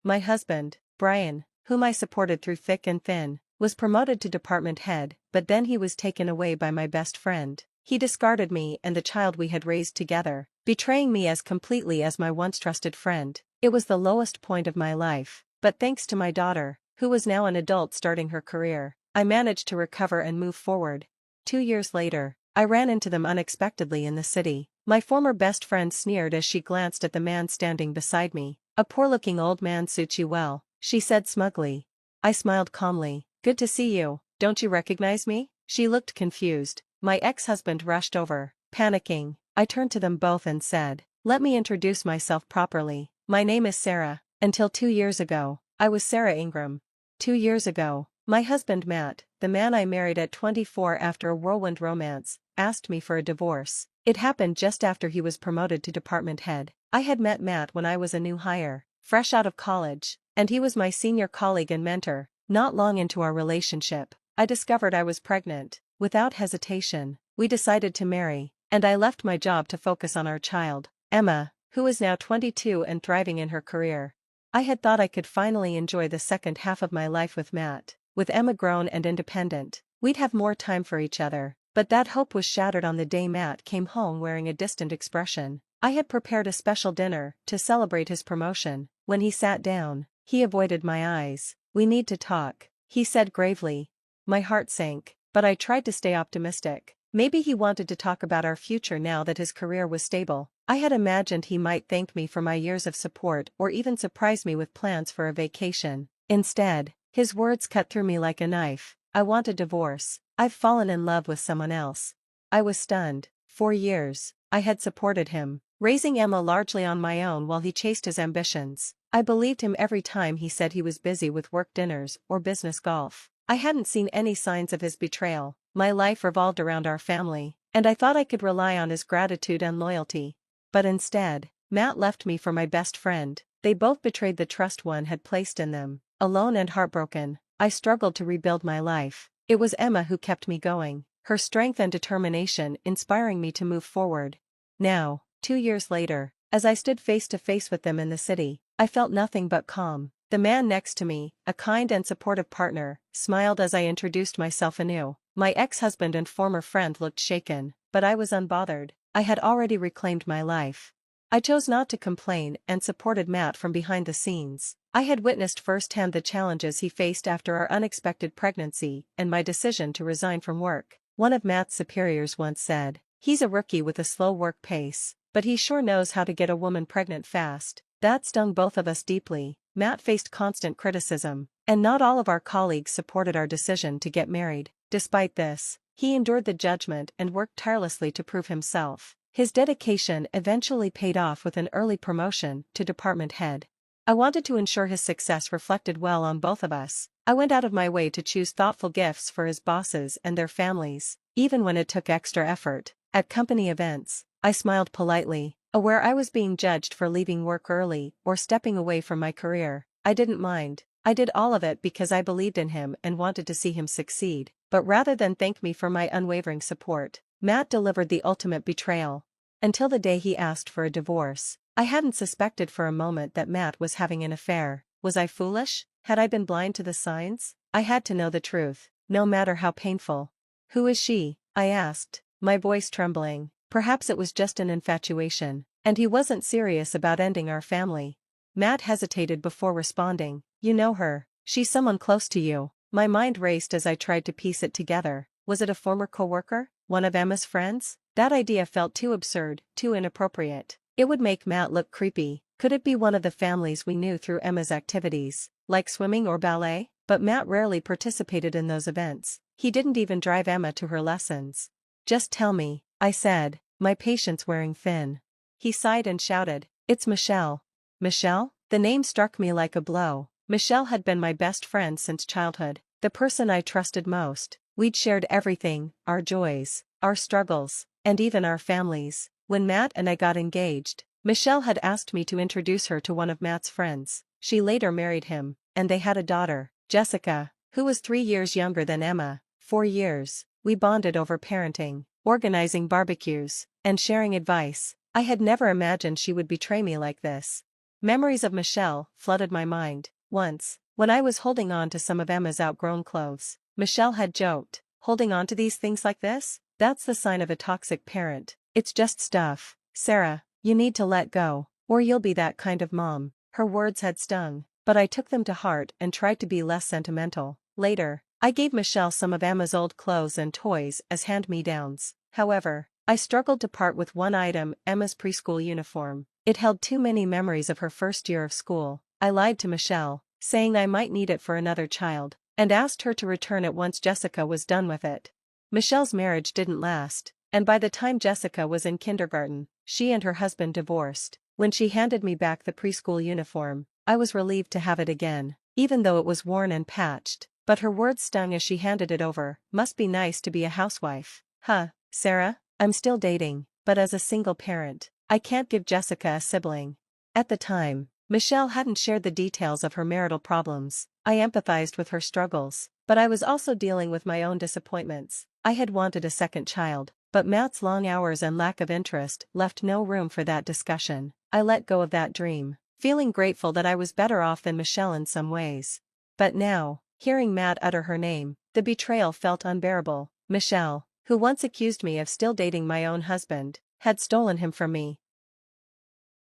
My husband, Brian, whom I supported through thick and thin, was promoted to department head, but then he was taken away by my best friend. He discarded me and the child we had raised together, betraying me as completely as my once trusted friend. It was the lowest point of my life, but thanks to my daughter, who was now an adult starting her career, I managed to recover and move forward. 2 years later, I ran into them unexpectedly in the city. My former best friend sneered as she glanced at the man standing beside me. "A poor-looking old man suits you well," she said smugly. I smiled calmly. "Good to see you, don't you recognize me?" She looked confused. My ex-husband rushed over, panicking. I turned to them both and said, "Let me introduce myself properly. My name is Sarah. Until 2 years ago, I was Sarah Ingram." 2 years ago, my husband Matt, the man I married at 24 after a whirlwind romance, asked me for a divorce. It happened just after he was promoted to department head. I had met Matt when I was a new hire, fresh out of college, and he was my senior colleague and mentor. Not long into our relationship, I discovered I was pregnant. Without hesitation, we decided to marry, and I left my job to focus on our child, Emma, who is now 22 and thriving in her career. I had thought I could finally enjoy the second half of my life with Matt. With Emma grown and independent, we'd have more time for each other, but that hope was shattered on the day Matt came home wearing a distant expression. I had prepared a special dinner to celebrate his promotion. When he sat down, he avoided my eyes. "We need to talk," he said gravely. My heart sank, but I tried to stay optimistic. Maybe he wanted to talk about our future now that his career was stable. I had imagined he might thank me for my years of support or even surprise me with plans for a vacation. Instead, his words cut through me like a knife. "I want a divorce. I've fallen in love with someone else." I was stunned. 4 years, I had supported him, raising Emma largely on my own while he chased his ambitions. I believed him every time he said he was busy with work dinners or business golf. I hadn't seen any signs of his betrayal. My life revolved around our family, and I thought I could rely on his gratitude and loyalty. But instead, Matt left me for my best friend. They both betrayed the trust one had placed in them. Alone and heartbroken, I struggled to rebuild my life. It was Emma who kept me going, her strength and determination inspiring me to move forward. Now, 2 years later, as I stood face to face with them in the city, I felt nothing but calm. The man next to me, a kind and supportive partner, smiled as I introduced myself anew. My ex-husband and former friend looked shaken, but I was unbothered. I had already reclaimed my life. I chose not to complain and supported Matt from behind the scenes. I had witnessed firsthand the challenges he faced after our unexpected pregnancy and my decision to resign from work. One of Matt's superiors once said, "He's a rookie with a slow work pace, but he sure knows how to get a woman pregnant fast." That stung both of us deeply. Matt faced constant criticism, and not all of our colleagues supported our decision to get married. Despite this, he endured the judgment and worked tirelessly to prove himself. His dedication eventually paid off with an early promotion to department head. I wanted to ensure his success reflected well on both of us. I went out of my way to choose thoughtful gifts for his bosses and their families, even when it took extra effort. At company events, I smiled politely, aware I was being judged for leaving work early or stepping away from my career. I didn't mind. I did all of it because I believed in him and wanted to see him succeed. But rather than thank me for my unwavering support, Matt delivered the ultimate betrayal. Until the day he asked for a divorce, I hadn't suspected for a moment that Matt was having an affair. Was I foolish? Had I been blind to the signs? I had to know the truth, no matter how painful. "Who is she?" I asked, my voice trembling. Perhaps it was just an infatuation, and he wasn't serious about ending our family. Matt hesitated before responding. "You know her. She's someone close to you." My mind raced as I tried to piece it together. Was it a former coworker? One of Emma's friends? That idea felt too absurd, too inappropriate. It would make Matt look creepy. Could it be one of the families we knew through Emma's activities, like swimming or ballet? But Matt rarely participated in those events. He didn't even drive Emma to her lessons. "Just tell me," I said, my patience wearing thin. He sighed and shouted, "It's Michelle." Michelle? The name struck me like a blow. Michelle had been my best friend since childhood, the person I trusted most. We'd shared everything, our joys, our struggles, and even our families. When Matt and I got engaged, Michelle had asked me to introduce her to one of Matt's friends. She later married him, and they had a daughter, Jessica, who was 3 years younger than Emma. 4 years, we bonded over parenting, organizing barbecues, and sharing advice. I had never imagined she would betray me like this. Memories of Michelle flooded my mind. Once, when I was holding on to some of Emma's outgrown clothes, Michelle had joked, "Holding on to these things like this? That's the sign of a toxic parent. It's just stuff. Sarah, you need to let go, or you'll be that kind of mom." Her words had stung, but I took them to heart and tried to be less sentimental. Later, I gave Michelle some of Emma's old clothes and toys as hand-me-downs. However, I struggled to part with one item, Emma's preschool uniform. It held too many memories of her first year of school. I lied to Michelle, saying I might need it for another child, and asked her to return it once Jessica was done with it. Michelle's marriage didn't last, and by the time Jessica was in kindergarten, she and her husband divorced. When she handed me back the preschool uniform, I was relieved to have it again, even though it was worn and patched, but her words stung as she handed it over. "Must be nice to be a housewife. Huh, Sarah? I'm still dating, but as a single parent, I can't give Jessica a sibling." At the time, Michelle hadn't shared the details of her marital problems. I empathized with her struggles, but I was also dealing with my own disappointments. I had wanted a second child, but Matt's long hours and lack of interest left no room for that discussion. I let go of that dream, feeling grateful that I was better off than Michelle in some ways. But now, hearing Matt utter her name, the betrayal felt unbearable. Michelle, who once accused me of still dating my own husband, had stolen him from me.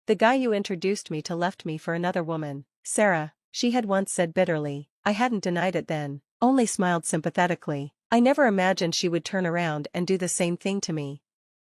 "The guy you introduced me to left me for another woman, Sarah," she had once said bitterly. I hadn't denied it then, only smiled sympathetically. I never imagined she would turn around and do the same thing to me.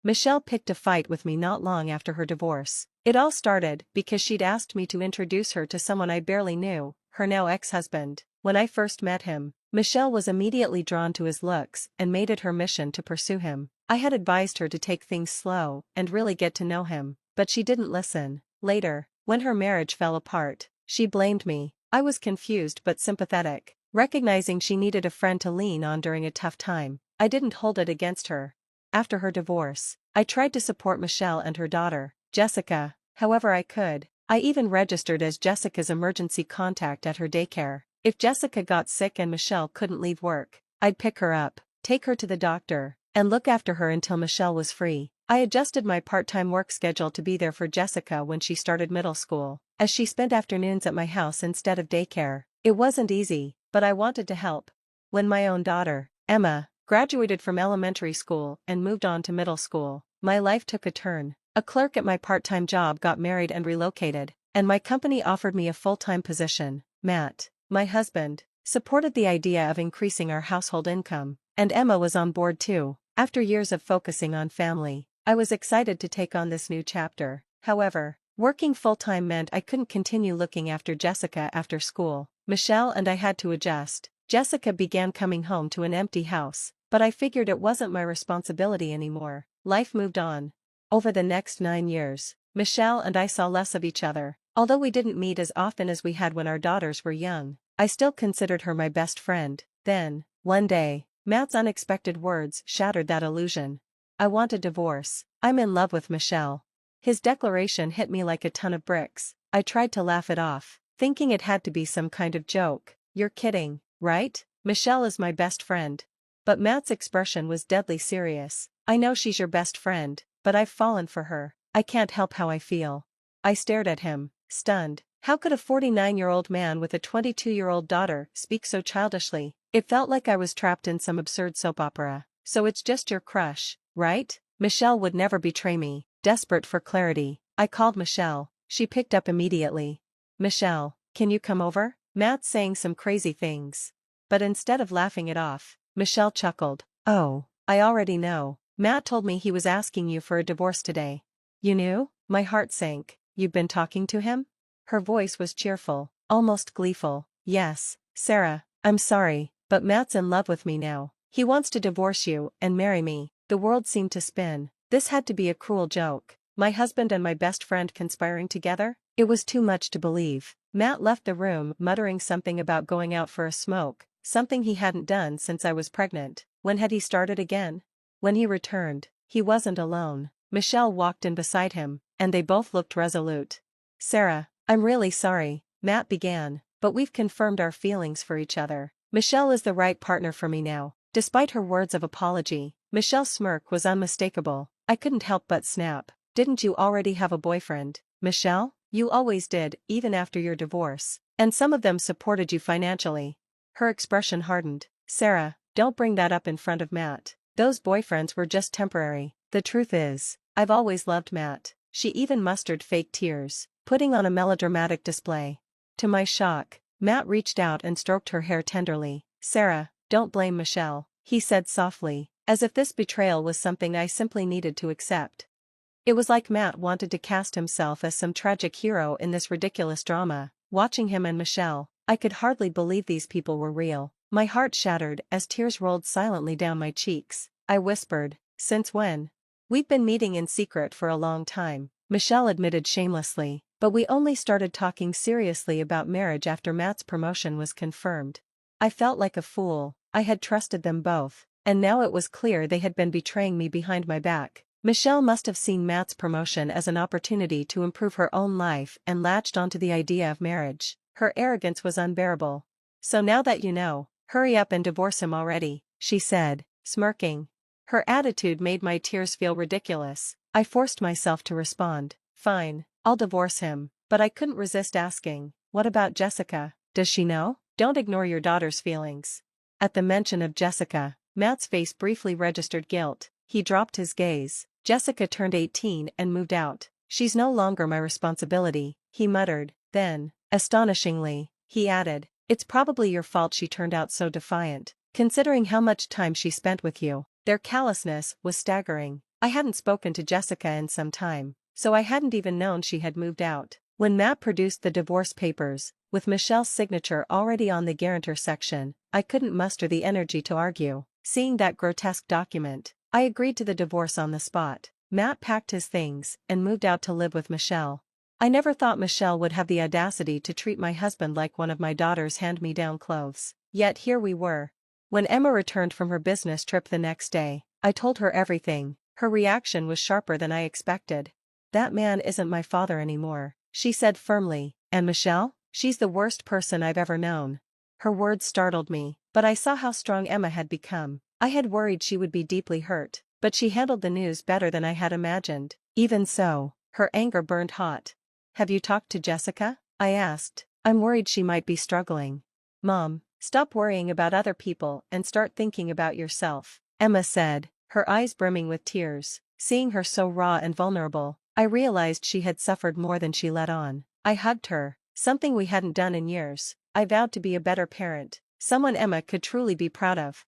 Michelle picked a fight with me not long after her divorce. It all started because she'd asked me to introduce her to someone I barely knew, her now ex-husband. When I first met him, Michelle was immediately drawn to his looks and made it her mission to pursue him. I had advised her to take things slow and really get to know him, but she didn't listen. Later, when her marriage fell apart, she blamed me. I was confused but sympathetic, recognizing she needed a friend to lean on during a tough time. I didn't hold it against her. After her divorce, I tried to support Michelle and her daughter, Jessica, however I could. I even registered as Jessica's emergency contact at her daycare. If Jessica got sick and Michelle couldn't leave work, I'd pick her up, take her to the doctor, and look after her until Michelle was free. I adjusted my part-time work schedule to be there for Jessica when she started middle school, as she spent afternoons at my house instead of daycare. It wasn't easy, but I wanted to help. When my own daughter, Emma, graduated from elementary school and moved on to middle school, my life took a turn. A clerk at my part-time job got married and relocated, and my company offered me a full-time position. Matt, my husband, supported the idea of increasing our household income, and Emma was on board too. After years of focusing on family, I was excited to take on this new chapter. However, working full-time meant I couldn't continue looking after Jessica after school. Michelle and I had to adjust. Jessica began coming home to an empty house, but I figured it wasn't my responsibility anymore. Life moved on. Over the next 9 years, Michelle and I saw less of each other. Although we didn't meet as often as we had when our daughters were young, I still considered her my best friend. Then, one day, Matt's unexpected words shattered that illusion. "I want a divorce. I'm in love with Michelle." His declaration hit me like a ton of bricks. I tried to laugh it off, thinking it had to be some kind of joke. "You're kidding, right? Michelle is my best friend." But Matt's expression was deadly serious. "I know she's your best friend, but I've fallen for her. I can't help how I feel." I stared at him, stunned. How could a 49-year-old man with a 22-year-old daughter speak so childishly? It felt like I was trapped in some absurd soap opera. "So it's just your crush, right? Michelle would never betray me." Desperate for clarity, I called Michelle. She picked up immediately. "Michelle, can you come over? Matt's saying some crazy things." But instead of laughing it off, Michelle chuckled. "Oh, I already know. Matt told me he was asking you for a divorce today." "You knew?" My heart sank. "You've been talking to him?" Her voice was cheerful, almost gleeful. "Yes, Sarah, I'm sorry, but Matt's in love with me now. He wants to divorce you and marry me." The world seemed to spin. This had to be a cruel joke. My husband and my best friend conspiring together? It was too much to believe. Matt left the room muttering something about going out for a smoke, something he hadn't done since I was pregnant. When had he started again? When he returned, he wasn't alone. Michelle walked in beside him, and they both looked resolute. "Sarah, I'm really sorry," Matt began, "but we've confirmed our feelings for each other. Michelle is the right partner for me now." Despite her words of apology, Michelle's smirk was unmistakable. I couldn't help but snap. "Didn't you already have a boyfriend, Michelle? You always did, even after your divorce. And some of them supported you financially. Her expression hardened. Sarah, don't bring that up in front of Matt. Those boyfriends were just temporary. The truth is, I've always loved Matt. She even mustered fake tears, putting on a melodramatic display. To my shock, Matt reached out and stroked her hair tenderly. Sarah, don't blame Michelle, he said softly, as if this betrayal was something I simply needed to accept. It was like Matt wanted to cast himself as some tragic hero in this ridiculous drama. Watching him and Michelle, I could hardly believe these people were real. My heart shattered as tears rolled silently down my cheeks. I whispered, since when? We've been meeting in secret for a long time, Michelle admitted shamelessly, but we only started talking seriously about marriage after Matt's promotion was confirmed. I felt like a fool. I had trusted them both, and now it was clear they had been betraying me behind my back. Michelle must have seen Matt's promotion as an opportunity to improve her own life and latched onto the idea of marriage. Her arrogance was unbearable. So now that you know, hurry up and divorce him already, she said, smirking. Her attitude made my tears feel ridiculous. I forced myself to respond, fine, I'll divorce him, but I couldn't resist asking, what about Jessica? Does she know? Don't ignore your daughter's feelings. At the mention of Jessica, Matt's face briefly registered guilt. He dropped his gaze. Jessica turned 18 and moved out. She's no longer my responsibility, he muttered. Then, astonishingly, he added, it's probably your fault she turned out so defiant, considering how much time she spent with you. Their callousness was staggering. I hadn't spoken to Jessica in some time, so I hadn't even known she had moved out. When Matt produced the divorce papers, with Michelle's signature already on the guarantor section, I couldn't muster the energy to argue. Seeing that grotesque document, I agreed to the divorce on the spot. Matt packed his things and moved out to live with Michelle. I never thought Michelle would have the audacity to treat my husband like one of my daughter's hand-me-down clothes. Yet here we were. When Emma returned from her business trip the next day, I told her everything. Her reaction was sharper than I expected. That man isn't my father anymore, she said firmly. And Michelle? She's the worst person I've ever known. Her words startled me, but I saw how strong Emma had become. I had worried she would be deeply hurt, but she handled the news better than I had imagined. Even so, her anger burned hot. Have you talked to Jessica? I asked. I'm worried she might be struggling. Mom, stop worrying about other people and start thinking about yourself, Emma said, her eyes brimming with tears. Seeing her so raw and vulnerable, I realized she had suffered more than she let on. I hugged her, something we hadn't done in years. I vowed to be a better parent, someone Emma could truly be proud of.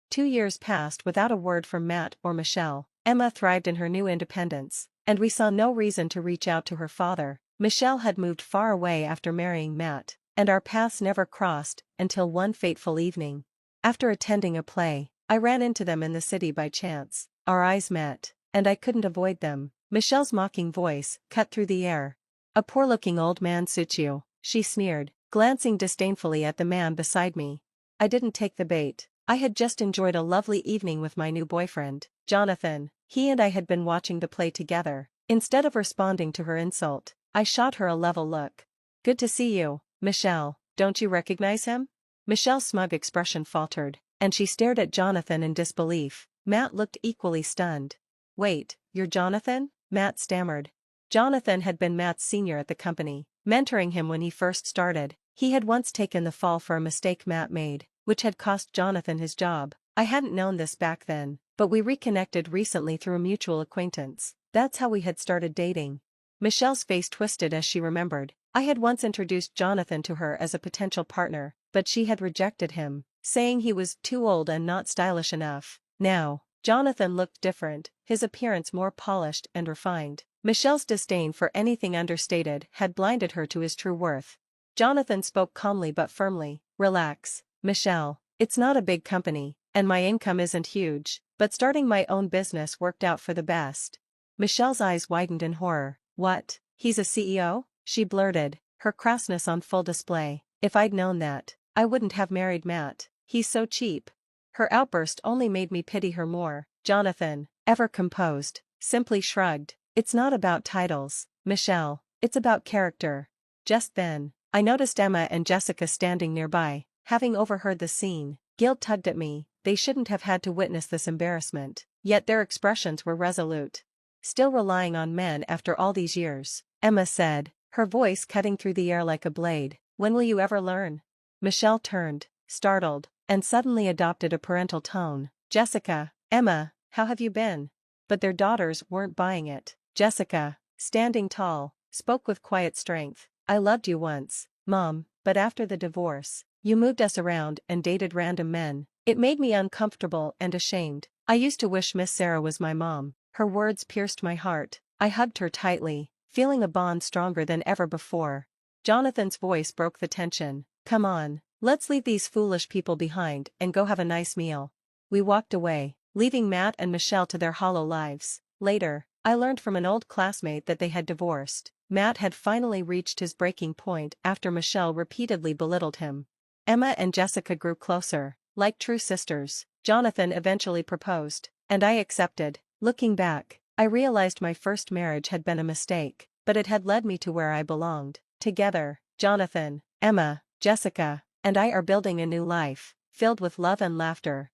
2 years passed without a word from Matt or Michelle. Emma thrived in her new independence, and we saw no reason to reach out to her father. Michelle had moved far away after marrying Matt, and our paths never crossed until one fateful evening. After attending a play, I ran into them in the city by chance. Our eyes met, and I couldn't avoid them. Michelle's mocking voice cut through the air. A poor-looking old man suits you, she sneered, glancing disdainfully at the man beside me. I didn't take the bait. I had just enjoyed a lovely evening with my new boyfriend, Jonathan. He and I had been watching the play together. Instead of responding to her insult, I shot her a level look. Good to see you, Michelle. Don't you recognize him? Michelle's smug expression faltered, and she stared at Jonathan in disbelief. Matt looked equally stunned. Wait, you're Jonathan? Matt stammered. Jonathan had been Matt's senior at the company, mentoring him when he first started. He had once taken the fall for a mistake Matt made, which had cost Jonathan his job. I hadn't known this back then, but we reconnected recently through a mutual acquaintance. That's how we had started dating. Michelle's face twisted as she remembered. I had once introduced Jonathan to her as a potential partner, but she had rejected him, saying he was too old and not stylish enough. Now, Jonathan looked different, his appearance more polished and refined. Michelle's disdain for anything understated had blinded her to his true worth. Jonathan spoke calmly but firmly. Relax, Michelle. It's not a big company, and my income isn't huge, but starting my own business worked out for the best. Michelle's eyes widened in horror. What? He's a CEO? She blurted, her crassness on full display. If I'd known that, I wouldn't have married Matt. He's so cheap. Her outburst only made me pity her more. Jonathan, ever composed, simply shrugged. It's not about titles, Michelle. It's about character. Just then, I noticed Emma and Jessica standing nearby. Having overheard the scene, guilt tugged at me. They shouldn't have had to witness this embarrassment, yet their expressions were resolute. still relying on men after all these years, Emma said, her voice cutting through the air like a blade. When will you ever learn? Michelle turned, startled, and suddenly adopted a parental tone. Jessica, Emma, how have you been? But their daughters weren't buying it. Jessica, standing tall, spoke with quiet strength. I loved you once, Mom, but after the divorce, you moved us around and dated random men. It made me uncomfortable and ashamed. I used to wish Miss Sarah was my mom. Her words pierced my heart. I hugged her tightly, feeling a bond stronger than ever before. Jonathan's voice broke the tension. Come on, let's leave these foolish people behind and go have a nice meal. We walked away, leaving Matt and Michelle to their hollow lives. Later, I learned from an old classmate that they had divorced. Matt had finally reached his breaking point after Michelle repeatedly belittled him. Emma and Jessica grew closer, like true sisters. Jonathan eventually proposed, and I accepted. Looking back, I realized my first marriage had been a mistake, but it had led me to where I belonged. Together, Jonathan, Emma, Jessica, and I are building a new life, filled with love and laughter.